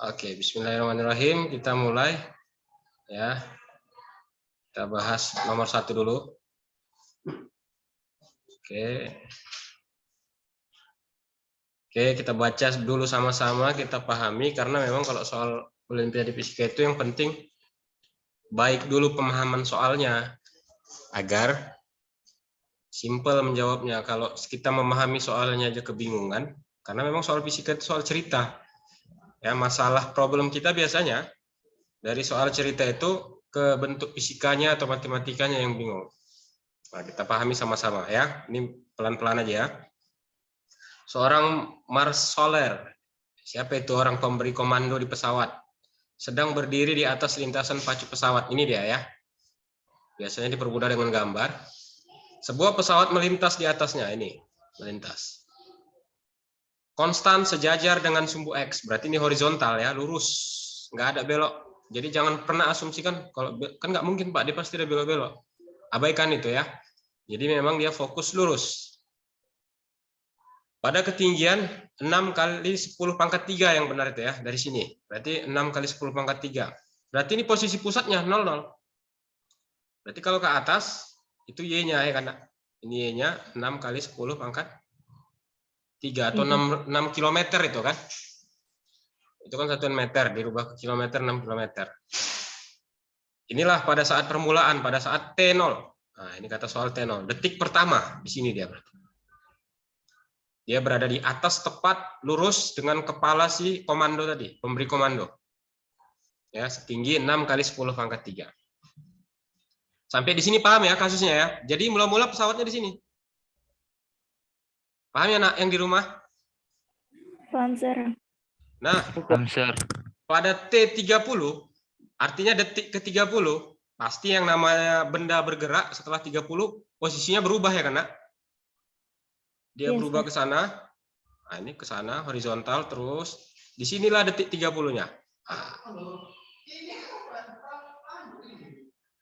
Oke, bismillahirrahmanirrahim. Kita mulai ya. Kita bahas nomor 1 dulu. Oke. Oke, kita baca dulu sama-sama, kita pahami karena memang kalau soal Olimpiade Fisika itu yang penting baik dulu pemahaman soalnya agar simpel menjawabnya. Kalau kita memahami soalnya aja kebingungan, karena memang soal fisika itu soal cerita. Ya, masalah problem kita biasanya dari soal cerita itu ke bentuk fisikanya atau matematikanya yang bingung. Nah, kita pahami sama-sama ya. Ini pelan-pelan aja ya. Seorang marsoler, siapa itu orang pemberi komando di pesawat, sedang berdiri di atas lintasan pacu pesawat. Ini dia ya. Biasanya dipermudah dengan gambar. Sebuah pesawat melintas di atasnya, ini melintas. Konstan sejajar dengan sumbu X, berarti ini horizontal ya, lurus, nggak ada belok. Jadi jangan pernah asumsikan kalau kan nggak mungkin Pak, dia pasti ada belok-belok. Abaikan itu ya. Jadi memang dia fokus lurus. Pada ketinggian 6 kali 10 pangkat 3 yang benar itu ya, dari sini. Berarti 6 kali 10 pangkat 3. Berarti ini posisi pusatnya 0, 0. Berarti kalau ke atas, itu Y-nya ya kan. Ini Y-nya 6 kali 10 pangkat 3 atau 6 km itu kan. Itu kan satuan meter, dirubah ke kilometer 6 km. Inilah pada saat permulaan, pada saat T0. Nah, ini kata soal T0. Detik pertama, di sini dia berarti. Dia berada di atas tepat lurus dengan kepala si komando tadi, pemberi komando. Ya, setinggi 6 kali 10 pangkat 3. Sampai di sini paham ya kasusnya ya. Jadi mula-mula pesawatnya di sini. Paham ya nak yang di rumah? Paham, Sir. Nah, pada T30, artinya detik ke-30, pasti yang namanya benda bergerak setelah 30, posisinya berubah ya kan nak? Dia berubah ke sana. Nah, ini ke sana, horizontal terus. Disinilah detik 30-nya.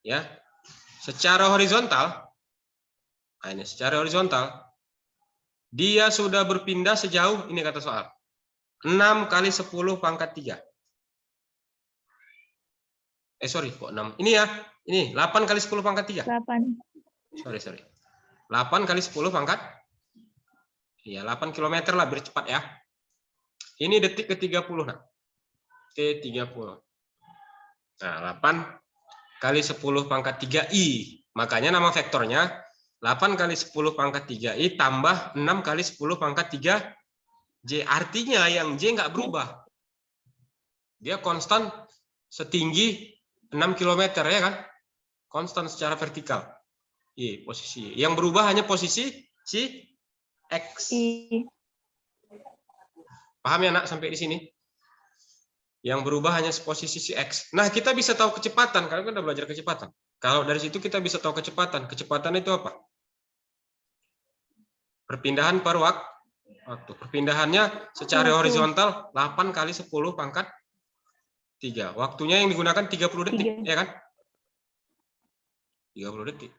Ya. Secara horizontal, nah ini secara horizontal, dia sudah berpindah sejauh, ini kata soal, 6 kali 10 pangkat 3. Sorry, kok 6? Ini ya, ini 8 kali 10 pangkat 3. 8. Sorry. 8 kali 10 pangkat, iya 8 km lah, biar cepat ya. Ini detik ke-30, nah. T30. Nah, 8 kali 10 pangkat 3i. Makanya nama vektornya 8 kali 10 pangkat 3i tambah 6 kali 10 pangkat 3j. Artinya yang j nggak berubah. Dia konstan setinggi 6 km ya kan? Konstan secara vertikal. Posisi. Yang berubah hanya posisi si X. Paham ya nak sampai di sini? Yang berubah hanya posisi si X. Nah, kita bisa tahu kecepatan, karena kita udah belajar kecepatan. Kalau dari situ kita bisa tahu kecepatan. Kecepatan itu apa? Perpindahan per waktu. Perpindahannya secara horizontal 8 kali 10 pangkat 3. Waktunya yang digunakan 30 detik, ya kan? 30 detik.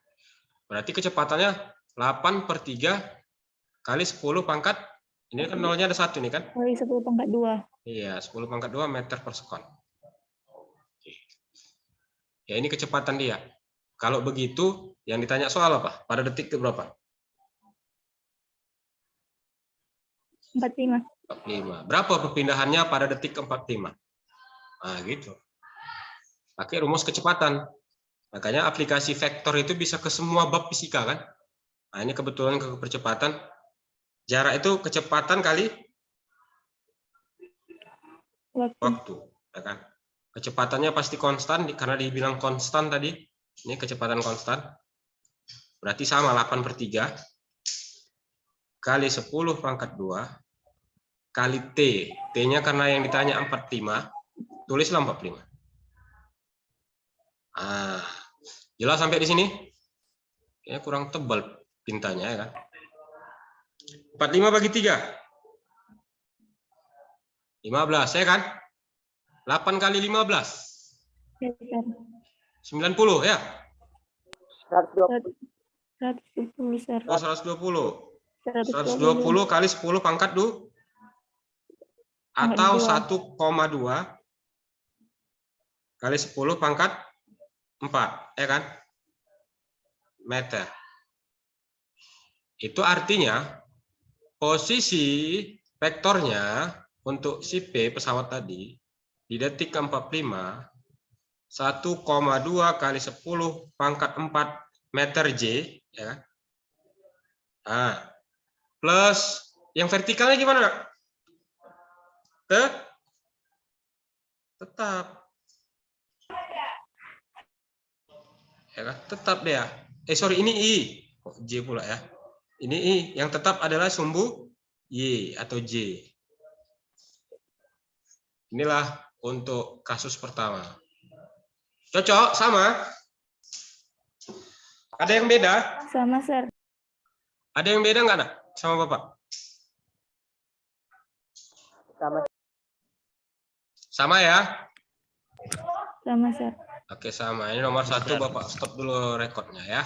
Berarti kecepatannya 8 per 3 kali 10 pangkat, ini kan nolnya ada 1 nih kan? Kali 10 pangkat 2. Iya, 10 pangkat 2 meter per sekon. Ya, ini kecepatan dia. Kalau begitu, yang ditanya soal apa? Pada detik ke berapa? 45. 45. Berapa perpindahannya pada detik ke 45? Nah, gitu. Pakai rumus kecepatan. Makanya aplikasi vektor itu bisa ke semua bab fisika kan? Nah, ini kebetulan ke percepatan. Jarak itu kecepatan kali waktu. Ya kan? Kecepatannya pasti konstan, karena dibilang konstan tadi. Ini kecepatan konstan. Berarti sama 8 per 3 kali 10 pangkat 2 kali T. T-nya karena yang ditanya 45, tulislah 45. Ah, jelas sampai di sini? Ya, kurang tebal tintanya ya kan. 45 bagi 3. 15 ya kan? 8 kali 15. 90 ya? 120, Sir. Oh, 120. 120 kali 10 pangkat 2. atau 1,2. 1,2 kali 10 pangkat 4, ya kan? Meter. Itu artinya posisi vektornya untuk si P pesawat tadi di detik ke-45 1,2 kali 10 pangkat 4 meter J, ya. Nah, plus yang vertikalnya gimana, Nak? Tetap. Ya kan? Tetap dia. Sorry, ini I. Kok J pula ya? Ini I. Yang tetap adalah sumbu Y atau J. Inilah untuk kasus pertama. Cocok? Sama? Ada yang beda? Sama, Sir. Ada yang beda nggak, Nak? Sama Bapak? Sama. Sama ya? Sama, Sir. Oke, sama. Ini nomor 1, Bapak stop dulu rekodnya ya.